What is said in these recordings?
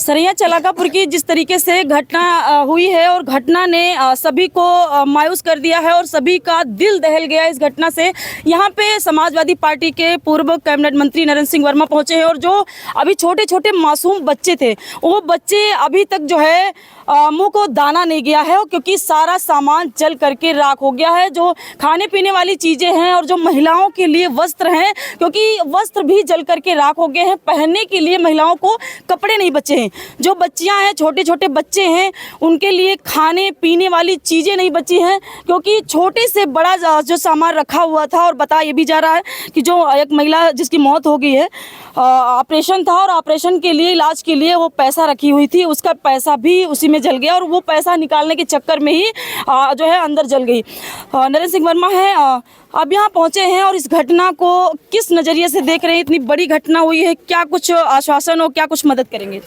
सरैया चलाकापुर की जिस तरीके से घटना हुई है और घटना ने सभी को मायूस कर दिया है और सभी का दिल दहल गया इस घटना से। यहाँ पे समाजवादी पार्टी के पूर्व कैबिनेट मंत्री नरेंद्र सिंह वर्मा पहुंचे हैं और जो अभी छोटे छोटे मासूम बच्चे थे वो बच्चे अभी तक जो है मुंह को दाना नहीं गया है क्योंकि सारा सामान जल करके राख हो गया है। जो खाने पीने वाली चीज़ें हैं और जो महिलाओं के लिए वस्त्र हैं, क्योंकि वस्त्र भी जल करके राख हो गए हैं। पहनने के लिए महिलाओं को कपड़े नहीं बचे हैं। जो बच्चियां हैं, छोटे छोटे बच्चे हैं, उनके लिए खाने पीने वाली चीज़ें नहीं बची हैं क्योंकि छोटे से बड़ा जो सामान रखा हुआ था। और बताया ये भी जा रहा है कि जो एक महिला जिसकी मौत हो गई है, ऑपरेशन था और ऑपरेशन के लिए, इलाज के लिए वो पैसा रखी हुई थी, उसका पैसा भी उसी में जल गया और वो पैसा निकालने के चक्कर में ही जो है अंदर जल गई। नरेंद्र सिंह वर्मा है अब यहाँ पहुँचे हैं और इस घटना को किस नज़रिए से देख रहे हैं? इतनी बड़ी घटना हुई है, क्या कुछ आश्वासन हो, क्या कुछ मदद करेंगे?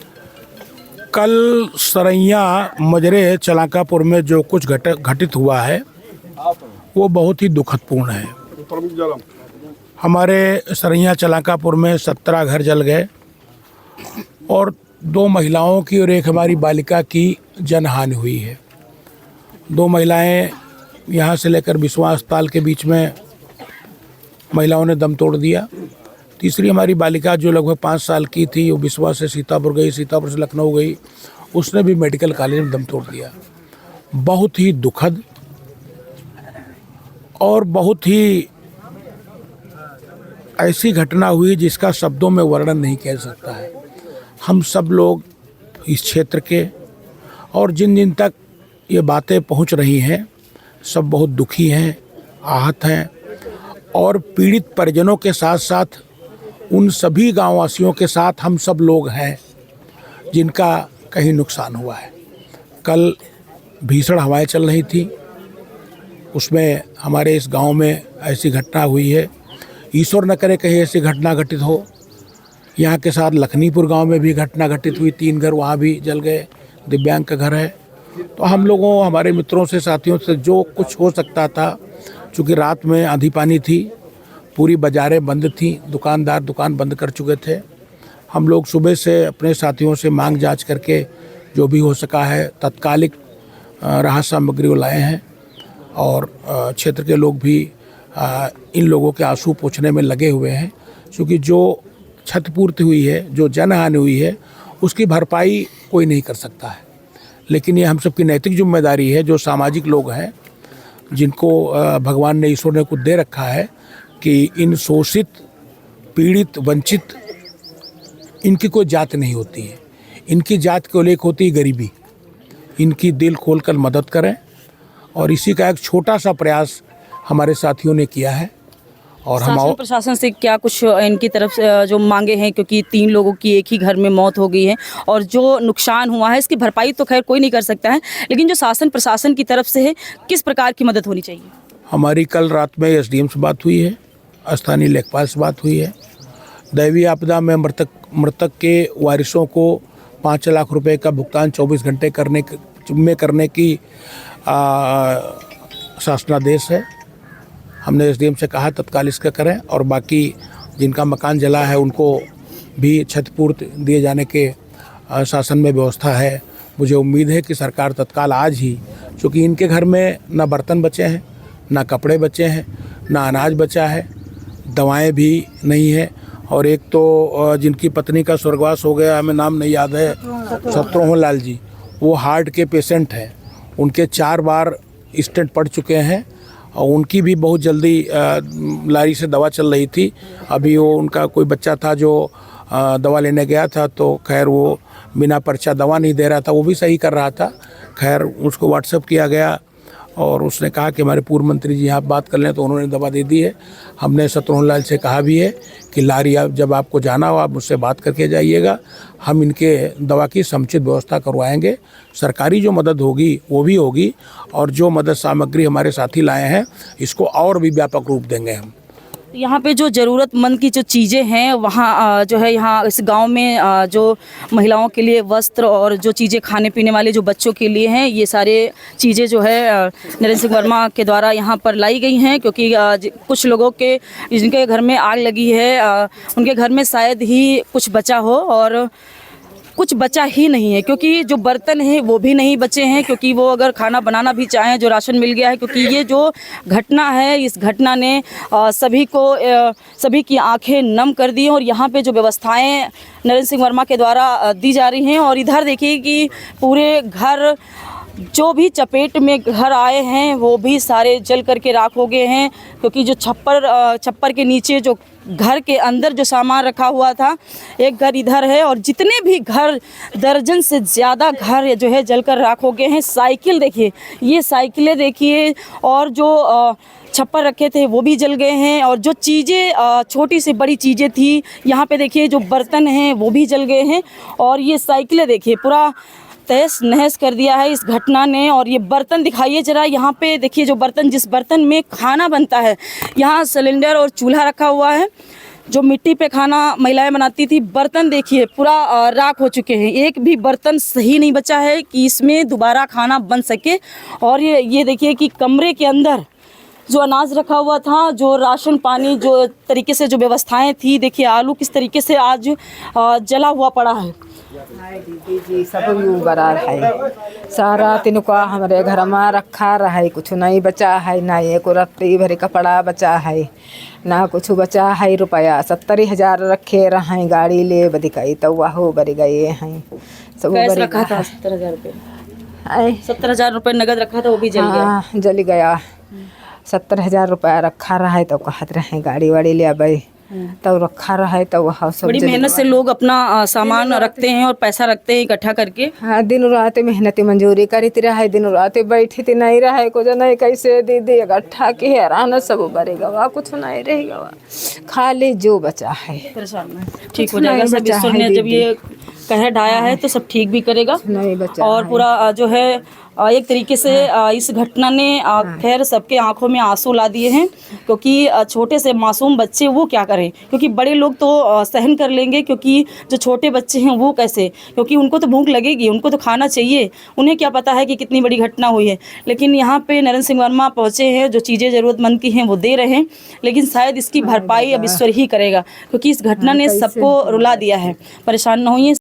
कल सरैया मजरे चलाकापुर में जो कुछ घटित हुआ है वो बहुत ही दुखदपूर्ण है। हमारे सरैया चलाकापुर में 17 घर जल गए और 2 महिलाओं की और एक हमारी बालिका की जनहानि हुई है। 2 महिलाएं यहाँ से लेकर बिस्वा अस्पताल के बीच में महिलाओं ने दम तोड़ दिया। तीसरी हमारी बालिका जो लगभग 5 साल की थी, वो बिस्वा से सीतापुर गई, सीतापुर से लखनऊ गई, उसने भी मेडिकल कॉलेज में दम तोड़ दिया। बहुत ही दुखद और बहुत ही ऐसी घटना हुई जिसका शब्दों में वर्णन नहीं किया जा सकता है। हम सब लोग इस क्षेत्र के और जिन जिन तक ये बातें पहुंच रही हैं सब बहुत दुखी हैं, आहत हैं और पीड़ित परिजनों के साथ साथ उन सभी गांववासियों के साथ हम सब लोग हैं जिनका कहीं नुकसान हुआ है। कल भीषण हवाएं चल रही थी, उसमें हमारे इस गांव में ऐसी घटना हुई है। ईश्वर न करे कहीं ऐसी घटना घटित हो। यहाँ के साथ लखनीपुर गांव में भी घटना घटित हुई, 3 घर वहाँ भी जल गए, दिव्यांग का घर है। तो हम लोगों, हमारे मित्रों से, साथियों से जो कुछ हो सकता था, चूँकि रात में आंधी पानी थी, पूरी बाज़ारें बंद थी, दुकानदार दुकान बंद कर चुके थे, हम लोग सुबह से अपने साथियों से मांग जांच करके जो भी हो सका है तत्कालिक राहत सामग्री वो लाए हैं। और क्षेत्र के लोग भी इन लोगों के आंसू पोंछने में लगे हुए हैं, क्योंकि जो क्षतिपूर्ति हुई है, जो जनहानि हुई है, उसकी भरपाई कोई नहीं कर सकता है। लेकिन ये हम सब की नैतिक जिम्मेदारी है, जो सामाजिक लोग हैं, जिनको भगवान ने, ईश्वर ने कुछ दे रखा है, कि इन शोषित, पीड़ित, वंचित, इनकी कोई जात नहीं होती है। इनकी जात केवल एक होती है, गरीबी। इनकी दिल खोलकर मदद करें और इसी का एक छोटा सा प्रयास हमारे साथियों ने किया है। और हम प्रशासन से क्या कुछ इनकी तरफ से जो मांगे हैं, क्योंकि 3 लोगों की एक ही घर में मौत हो गई है और जो नुकसान हुआ है इसकी भरपाई तो खैर कोई नहीं कर सकता है, लेकिन जो शासन प्रशासन की तरफ से है, किस प्रकार की मदद होनी चाहिए? हमारी कल रात में एसडीएम से बात हुई है, स्थानीय लेखपाल से बात हुई है। दैवीय आपदा में मृतक के वारिसों को 5 लाख रुपए का भुगतान 24 घंटे करने की शासनादेश है। हमने एसडीएम से कहा तत्काल इसका करें और बाकी जिनका मकान जला है उनको भी क्षतिपूर्ति दिए जाने के शासन में व्यवस्था है। मुझे उम्मीद है कि सरकार तत्काल आज ही, क्योंकि इनके घर में ना बर्तन बचे हैं, ना कपड़े बचे हैं, ना अनाज बचा है, दवाएं भी नहीं है। और एक तो जिनकी पत्नी का स्वर्गवास हो गया, हमें नाम नहीं याद है, शत्रुघ्न लाल जी, वो हार्ट के पेशेंट हैं। उनके 4 बार स्टेंट पड़ चुके हैं और उनकी भी बहुत जल्दी लारी से दवा चल रही थी। अभी वो उनका कोई बच्चा था जो दवा लेने गया था, तो खैर वो बिना पर्चा दवा नहीं दे रहा था, वो भी सही कर रहा था। खैर उसको व्हाट्सएप किया गया और उसने कहा कि हमारे पूर्व मंत्री जी आप बात कर लें, तो उन्होंने दवा दे दी है। हमने शत्रुघ्न लाल से कहा भी है कि लारी, आप जब आपको जाना हो आप मुझसे बात करके जाइएगा, हम इनके दवा की समुचित व्यवस्था करवाएंगे। सरकारी जो मदद होगी वो भी होगी और जो मदद सामग्री हमारे साथी लाए हैं इसको और भी व्यापक रूप देंगे हम। यहाँ पे जो ज़रूरतमंद की जो चीज़ें हैं वहाँ जो है, यहाँ इस गांव में जो महिलाओं के लिए वस्त्र और जो चीज़ें खाने पीने वाले जो बच्चों के लिए हैं, ये सारे चीज़ें जो है नरेंद्र सिंह वर्मा के द्वारा यहाँ पर लाई गई हैं। क्योंकि कुछ लोगों के जिनके घर में आग लगी है उनके घर में शायद ही कुछ बचा हो और कुछ बचा ही नहीं है, क्योंकि जो बर्तन हैं वो भी नहीं बचे हैं, क्योंकि वो अगर खाना बनाना भी चाहें जो राशन मिल गया है, क्योंकि ये जो घटना है इस घटना ने सभी की आंखें नम कर दी हैं। और यहाँ पे जो व्यवस्थाएं नरेंद्र सिंह वर्मा के द्वारा दी जा रही हैं, और इधर देखिए कि पूरे घर जो भी चपेट में घर आए हैं वो भी सारे जल करके राख हो गए हैं, क्योंकि जो छप्पर के नीचे जो घर के अंदर जो सामान रखा हुआ था, एक घर इधर है और जितने भी घर दर्जन से ज़्यादा घर जो है जलकर राख हो गए हैं। साइकिल देखिए, ये साइकिलें देखिए, और जो छप्पर रखे थे वो भी जल गए हैं, और जो चीज़ें छोटी से बड़ी चीज़ें थी यहाँ पे देखिए जो बर्तन हैं वो भी जल गए हैं, और ये साइकिलें देखिए पूरा तहस नहस कर दिया है इस घटना ने। और ये बर्तन दिखाइए ज़रा, यहाँ पे देखिए जो बर्तन, जिस बर्तन में खाना बनता है, यहाँ सिलेंडर और चूल्हा रखा हुआ है, जो मिट्टी पे खाना महिलाएं बनाती थी, बर्तन देखिए पूरा राख हो चुके हैं। एक भी बर्तन सही नहीं बचा है कि इसमें दोबारा खाना बन सके। और ये देखिए कि कमरे के अंदर जो अनाज रखा हुआ था, जो राशन पानी, जो तरीके से जो व्यवस्थाएं थी, देखिए आलू किस तरीके से आज जला हुआ पड़ा है। हाय दीदी जी, सब यूँ बरा है, सारा तिनका हमारे घर में रखा रहा है, कुछ नहीं बचा है, ना एक रत्ती भरी कपड़ा बचा है, ना कुछ बचा है। रुपया 70,000 रखे रहे, गाड़ी ले बदिकाई तो वह बरी गए हैं सब। कैश रखा था 70,000 रुपये, 70,000 रुपये नगद रखा था, वो भी जल गया। हाँ, जल गया। 70,000 रुपया रखा रहा है तो कहत रहे गाड़ी वाड़ी ले आबे, तब रखा रहा है तो वह सब बड़ी मेहनत से लोग अपना सामान रखते हैं और पैसा रखते हैं इकट्ठा करके। हाँ, दिन रात मेहनती मंजूरी करीत रहा, दिन रात बैठी थी नहीं रहा, कुछ नहीं कैसे दीदी इकट्ठा के हैरान सब बरे गवा, कुछ नहीं रह गवा, खाली जो बचा है ठीक हो जाएगा सब। ईश्वर ने जब ये कहर ढाया है तो सब ठीक भी करेगा। नहीं बचा और पूरा जो है एक तरीके से इस घटना ने खैर सबके आंखों में आंसू ला दिए हैं, क्योंकि छोटे से मासूम बच्चे वो क्या करें, क्योंकि बड़े लोग तो सहन कर लेंगे, क्योंकि जो छोटे बच्चे हैं वो कैसे, क्योंकि उनको तो भूख लगेगी, उनको तो खाना चाहिए, उन्हें क्या पता है कि कितनी बड़ी घटना हुई है। लेकिन यहाँ पे नरेंद्र सिंह वर्मा पहुँचे हैं, जो चीज़ें ज़रूरतमंद की हैं वो दे रहे हैं, लेकिन शायद इसकी भरपाई अब ईश्वर ही करेगा, क्योंकि इस घटना ने सबको रुला दिया है। परेशान न होइए।